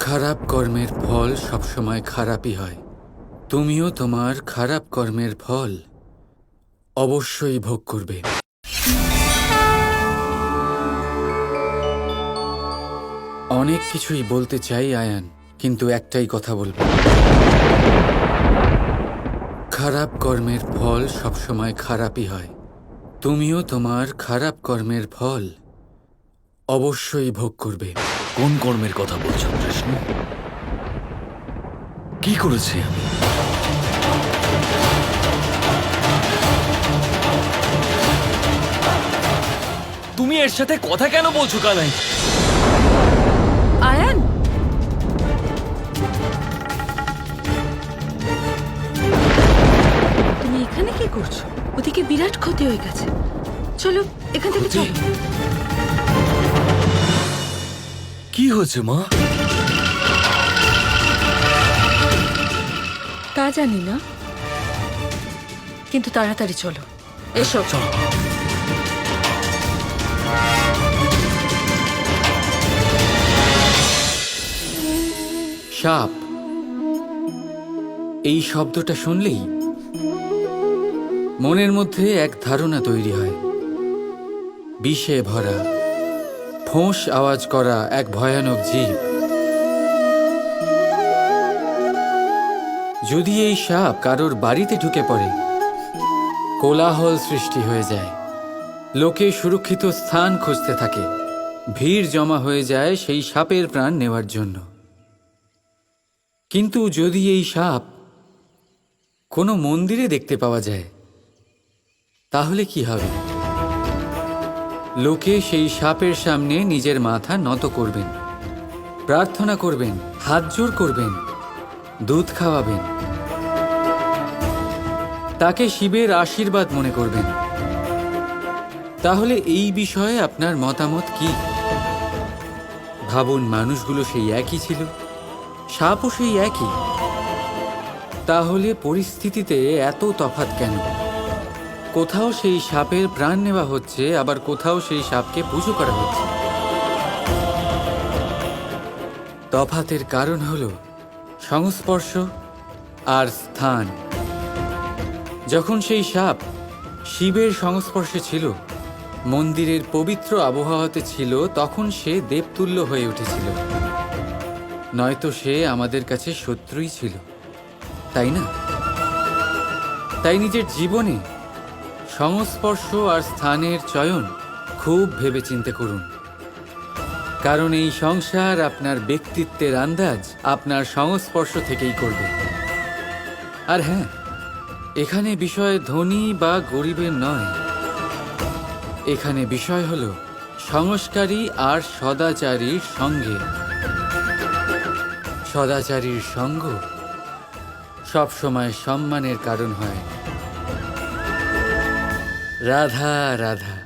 খারাপ কর্মের ফল সবসময় খারাপই হয়। তুমিও তোমার খারাপ কর্মের ফল অবশ্যই ভোগ করবে। অনেক কিছুই বলতে চাই আয়ান, কিন্তু একটাই কথা বলবো। খারাপ কর্মের ফল সবসময় খারাপই হয়। তুমিও তোমার খারাপ কর্মের ফল অবশ্যই ভোগ করবে। কোন কর্মের কথা বলছো কৃষ্ণ? কি করেছি আমি? তুমি এর সাথে কথা কেন বলছো কানাই? আয়ান, তুমি এখানে কি করছো? ওদিকে বিরাট ক্ষতি হয়ে গেছে। চলো এখান থেকে চলো। কি হয়েছে মা? তা জানি না, কিন্তু তাড়াতাড়ি চলো। এসো। চলো। সাপ, এই শব্দটা শুনলেই মনের মধ্যে এক ধারণা তৈরি হয়। বিষে ভরা, ফোঁস আওয়াজ করা এক ভয়ানক জীব। যদি এই সাপ কারোর বাড়িতে ঢুকে পড়ে, কোলাহল সৃষ্টি হয়ে যায়। লোকে সুরক্ষিত স্থান খুঁজতে থাকে, ভিড় জমা হয়ে যায় সেই সাপের প্রাণ নেওয়ার জন্য। কিন্তু যদি এই সাপ কোনো মন্দিরে দেখতে পাওয়া যায়, তাহলে কি হবে? লোকে সেই সাপের সামনে নিজের মাথা নত করবেন, প্রার্থনা করবেন, হাত জোড় করবেন, দুধ খাওয়াবেন, তাকে শিবের আশীর্বাদ মনে করবেন। তাহলে এই বিষয়ে আপনার মতামত কি? ভাবুন, মানুষগুলো সেই একই ছিল, সাপও সেই একই। তাহলে পরিস্থিতিতে এত তফাৎ কেন? কোথাও সেই সাপের প্রাণ নেওয়া হচ্ছে, আবার কোথাও সেই সাপকে পুজো করা হচ্ছে। তফাতের কারণ হল সংস্পর্শ আর স্থান। যখন সেই সাপ শিবের সংস্পর্শে ছিল, মন্দিরের পবিত্র আবহাওয়াতে ছিল, তখন সে দেবতুল্য হয়ে উঠেছিল। নয়তো সে আমাদের কাছে শত্রুই ছিল, তাই না? তাই নিজের জীবনে সংস্পর্শ আর স্থানের চয়ন খুব ভেবেচিন্তে করুন, কারণ এই সংসার আপনার ব্যক্তিত্বের আন্দাজ আপনার সংস্পর্শ থেকেই করবে। আর হ্যাঁ, এখানে বিষয় ধনী বা গরিবের নয়, এখানে বিষয় হল সংস্কারী আর সদাচারীর সঙ্গে। সদাচারীর সঙ্গ সবসময় সম্মানের কারণ হয়। রাধা রাধা।